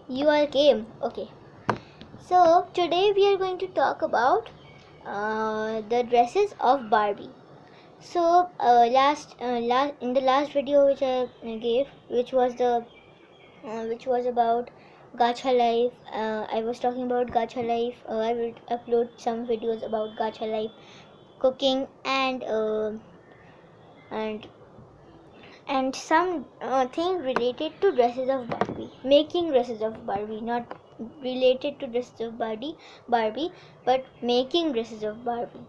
You all came. Okay. So today we are going to talk about the dresses of Barbie. So last in the last video which I gave, which was about Gacha Life. I was talking about Gacha Life. I will upload some videos about Gacha Life, cooking, and some thing related to dresses of Barbie, making dresses of Barbie, not related to dresses of Barbie, but making dresses of Barbie.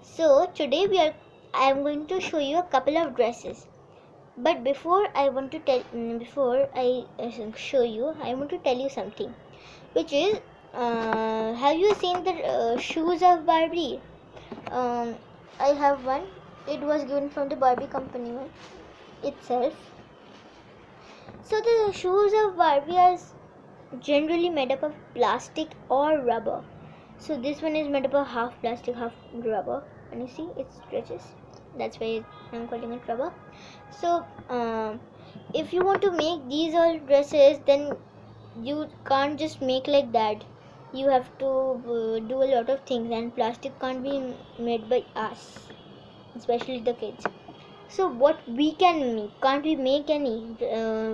So today I am going to show you a couple of dresses. But before I show you, I want to tell you something, which is, have you seen the shoes of Barbie? I have one. It was given from the Barbie company one itself. So the shoes of Barbie are generally made up of plastic or rubber. So this one is made up of half plastic, half rubber, and you see it stretches. That's why I'm calling it rubber. So if you want to make these all dresses, then you can't just make like that. You have to do a lot of things, and plastic can't be made by us, especially the kids. So what we can make? Can't we make any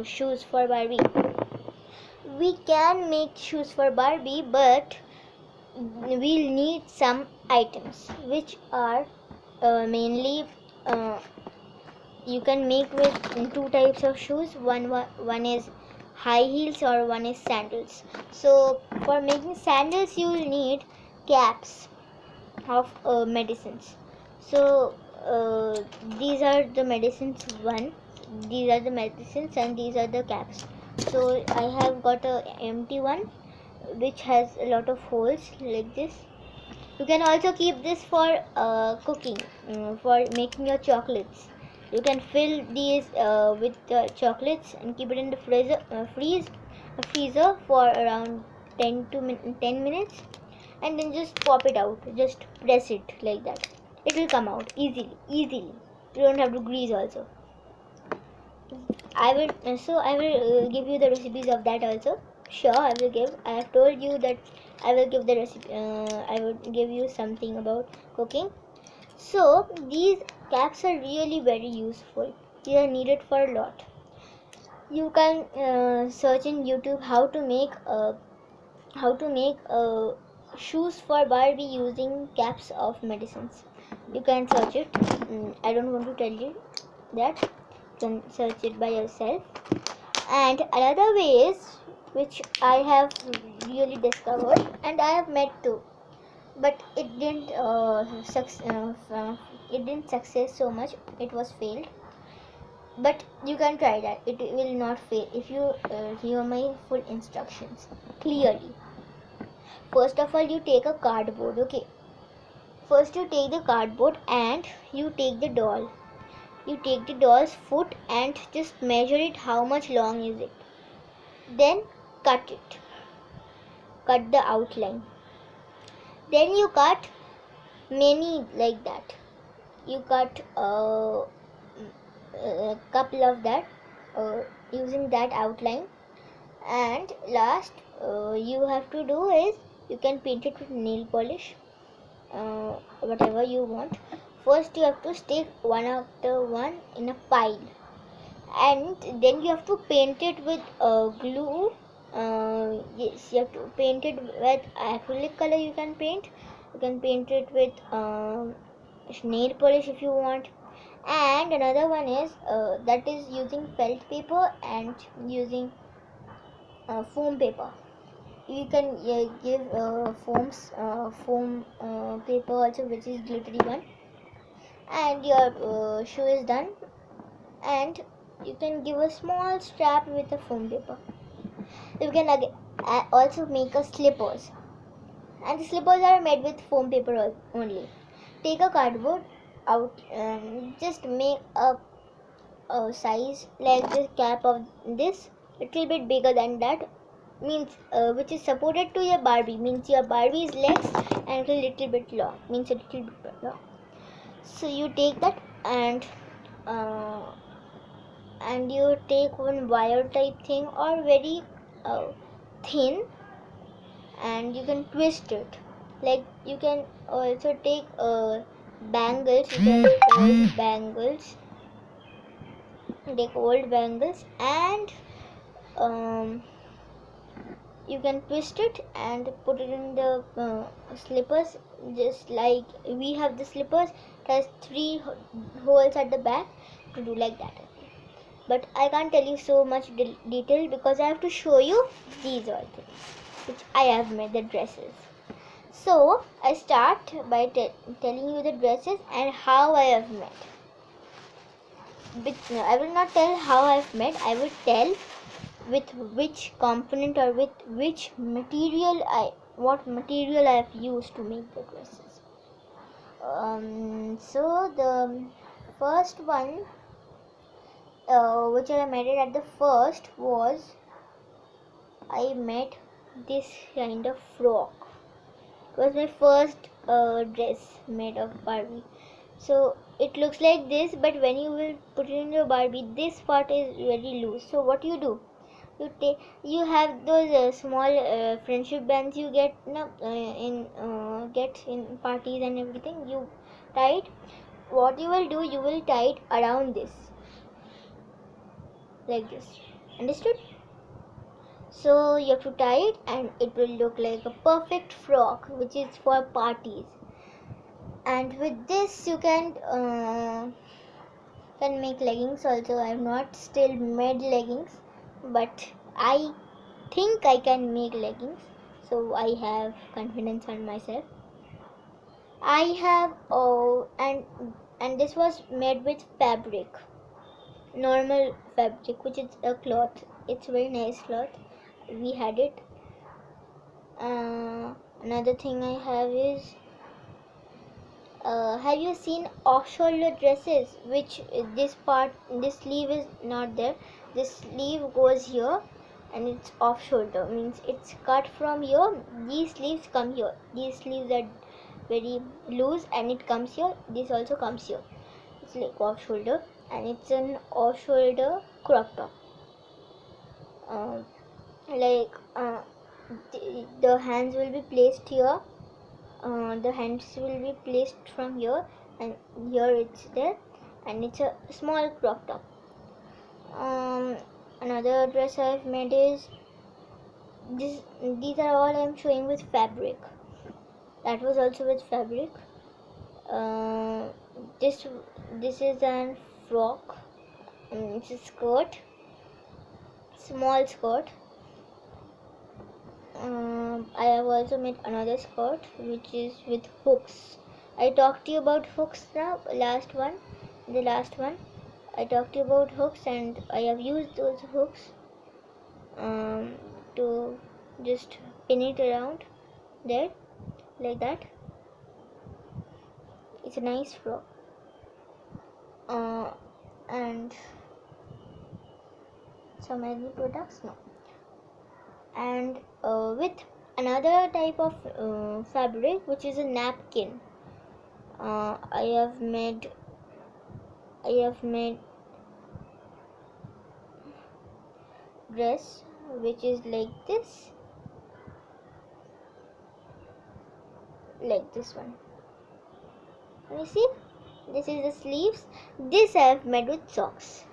shoes for Barbie? We can make shoes for Barbie, but we'll need some items, which are mainly you can make with two types of shoes. One is high heels or one is sandals. So for making sandals, you will need caps of medicines. So these are the medicines and these are the caps. So I have got a empty one which has a lot of holes like this. You can also keep this for cooking, for making your chocolates. You can fill these with chocolates and keep it in the freezer for around 10 minutes, and then just pop it out. Just press it like that. It will come out easily. You don't have to grease also. I will give you the recipes of that also. Sure, I will give. I have told you that I will give the recipe. I will give you something about cooking. So these caps are really very useful. They are needed for a lot. You can search in YouTube how to make shoes for Barbie using caps of medicines. You can search it. I don't want to tell you that. You can search it by yourself. And another way is, which I have really discovered, and I have met too, but it didn't success so much. It was failed. But you can try that. It will not fail if you hear my full instructions clearly. First of all, you take a cardboard. Okay. First you take the cardboard and you take the doll. You take the doll's foot and just measure it, how much long is it. Then cut it. Cut the outline. Then you cut many like that. You cut a couple of that using that outline. And last you have to do is, you can paint it with nail polish, whatever you want. First you have to stick one after one in a pile, and then you have to paint it with glue. Yes, you have to paint it with acrylic color. You can paint it with nail polish if you want. And another one is that is using felt paper and using foam paper. You can give foam paper also, which is glittery one, and your shoe is done. And you can give a small strap with a foam paper. You can also make a slippers, and the slippers are made with foam paper only. Take a cardboard out and just make a size like the cap of this, little bit bigger than that, means which is supported to your Barbie, means your Barbie's legs, and a little bit long, means a little bit long. So you take that and you take one wire type thing, or very thin and you can twist it. Like you can also take bangles. You can old bangles. Take old bangles and you can twist it and put it in the slippers, just like we have the slippers. It has 3 holes at the back to do like that. But I can't tell you so much detail because I have to show you these all things which I have made, the dresses. So I start by telling you the dresses and how I have made. I will not tell how I have made. I will tell with which component or with which material what material I have used to make the dresses. So the first one which I made it at the first was I made this kind of frock. It was my first dress made of Barbie. So it looks like this, but when you will put it in your Barbie, this part is very loose. So what you do? You have those small friendship bands you get in parties and everything. You tie it. What you will do? You will tie it around this, like this. Understood? So you have to tie it, and it will look like a perfect frock, which is for parties. And with this, you can make leggings also. I have not still made leggings, but I think I can make leggings, so I have confidence on myself. I have and this was made with fabric, normal fabric, which is a cloth. It's very nice cloth. We had it. Another thing I have is have you seen off-shoulder dresses, which this sleeve is not there. This sleeve goes here and it's off-shoulder, means it's cut from here. These sleeves come here. These sleeves are very loose and it comes here. This also comes here. It's like off-shoulder, and it's an off-shoulder crop top. The hands will be placed here. The hands will be placed from here, and here it's there, and it's a small crop top. Another dress I've made is this. These are all I'm showing with fabric. That was also with fabric. This is an frock. It's a skirt, small skirt. I have also made another skirt which is with hooks. I talked to you about hooks now. The last one I talked to you about hooks, and I have used those hooks to just pin it around there like that. It's a nice frock. And some any products? No. And with another type of fabric, which is a napkin, I have made dress which is like this, like this one. Can you see? This is the sleeves. This I have made with socks.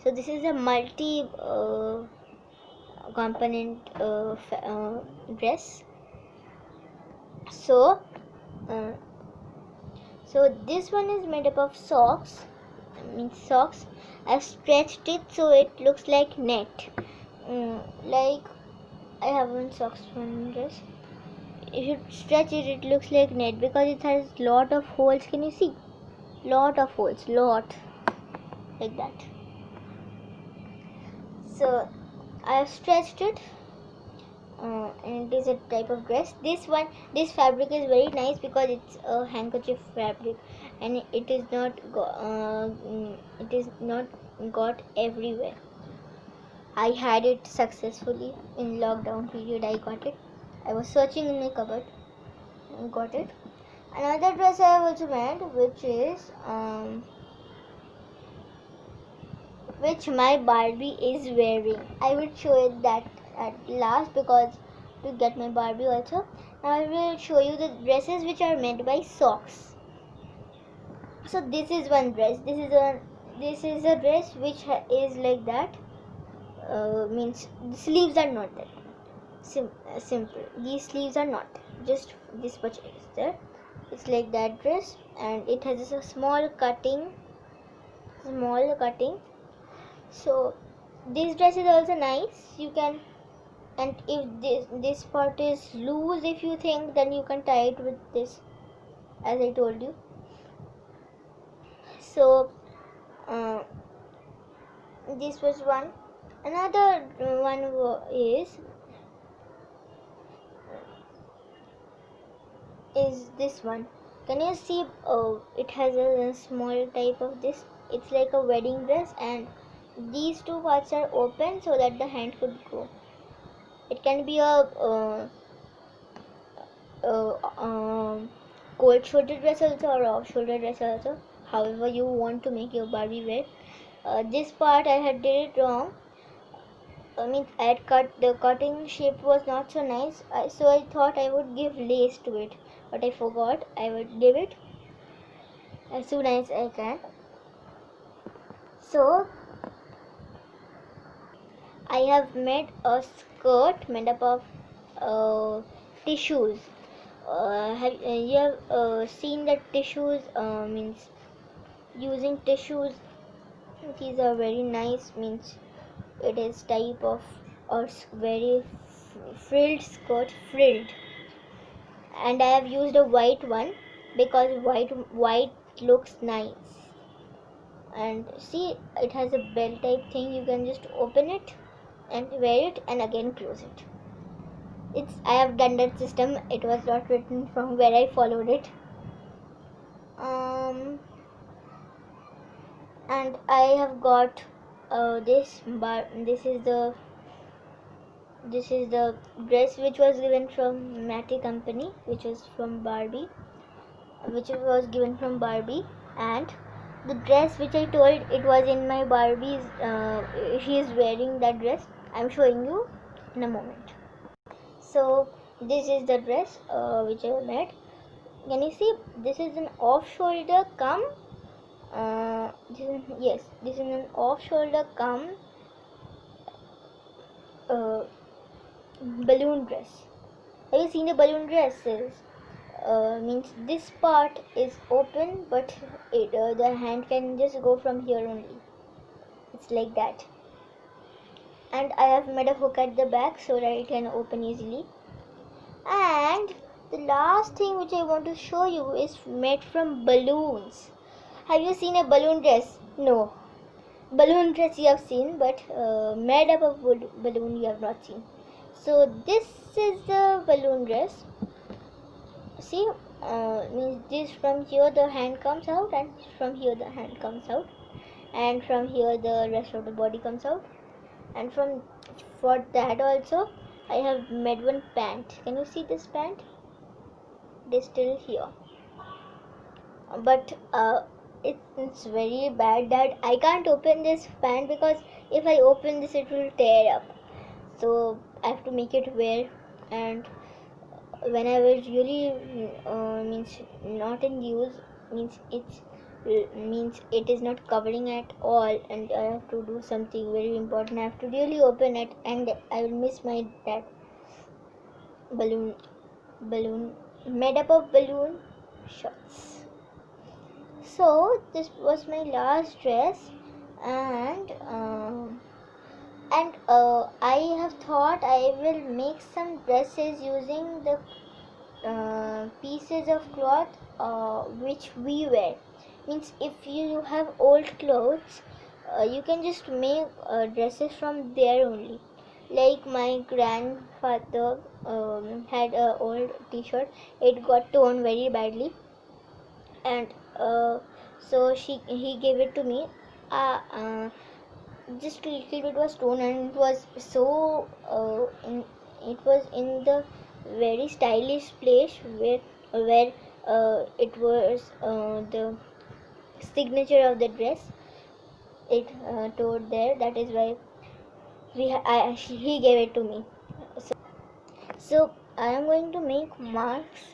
So this is a multi component dress. So this one is made up of socks. Socks. I've stretched it so it looks like net. Like I have one socks one dress. If you stretch it, it looks like net because it has lot of holes. Can you see? Lot of holes. Lot. Like that. So I have stretched it, and it is a type of dress. This fabric is very nice because it's a handkerchief fabric, and it is not got everywhere. I had it successfully in lockdown period. I got it. I was searching in my cupboard and got it. Another dress I have also made, which is which my Barbie is wearing. I will show it that at last because to get my Barbie also. Now I will show you the dresses which are made by socks. So this is one dress. This is a dress which is like that. Means the sleeves are not that simple. These sleeves are not just this much is there. It's like that dress, and it has a small cutting. So this dress is also nice. You can, and if this part is loose, if you think, then you can tie it with this, as I told you. So this was one. Another one is this one. Can you see? It has a small type of this. It's like a wedding dress, and these two parts are open so that the hand could go. It can be a cold shoulder dress also, or off shoulder dress also, however you want to make your Barbie wear. This part I had did it wrong. I mean, I had cut, the cutting shape was not so nice, so I thought I would give lace to it, but I forgot. I would give it as soon as I can. So I have made a skirt made up of tissues. You have seen that tissues, means using tissues, these are very nice, means it is type of or very frilled skirt, and I have used a white one because white looks nice. And see, it has a bell type thing. You can just open it and wear it and again close it. I have done that system. It was not written from where I followed it. And I have got this is the dress which was given from Matty company, which was given from Barbie. And the dress which I told, it was in my Barbie's, she is wearing that dress. I'm showing you in a moment. So this is the dress which I made. Can you see? This is an off shoulder come. This is an off shoulder come balloon dress. Have you seen the balloon dresses? Means this part is open, but the hand can just go from here only. It's like that. And I have made a hook at the back so that it can open easily. And the last thing which I want to show you is made from balloons. Have you seen a balloon dress? No. Balloon dress you have seen, but made up of balloon you have not seen. So this is the balloon dress. See, means this, from here the hand comes out, and from here the hand comes out, and from here the rest of the body comes out. And for that also I have made one pant. Can you see this pant? It is still here, but it's very bad that I can't open this pant, because if I open this it will tear up. So I have to make it wear, and when I was really means not in use, means it is not covering at all, and I have to do something very important. I have to really open it, and I will miss that balloon made up of balloon shots. So this was my last dress, and I have thought I will make some dresses using the pieces of cloth which we wear. Means if you have old clothes, you can just make dresses from there only. Like my grandfather had an old t-shirt. It got torn very badly, and so he gave it to me. Just a little bit was torn, and it was so it was in the very stylish place where it was the signature of the dress. It told there. That is why he gave it to me. So I am going to make masks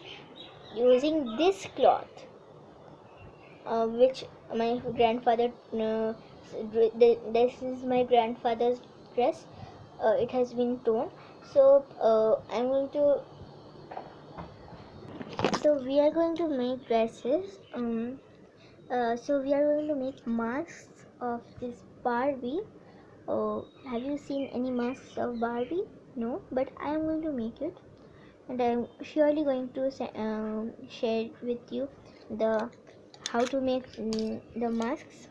using this cloth, which my grandfather. This is my grandfather's dress. It has been torn. So I'm going to. So we are going to make dresses. So we are going to make masks of this Barbie. Have you seen any masks of Barbie? No, but I am going to make it, and I am surely going to share with you the how to make the masks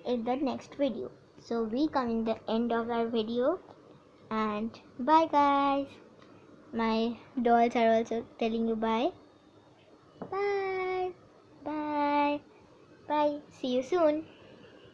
in the next video. So we come in the end of our video, and bye guys. My dolls are also telling you bye. Bye. Bye. Bye. See you soon.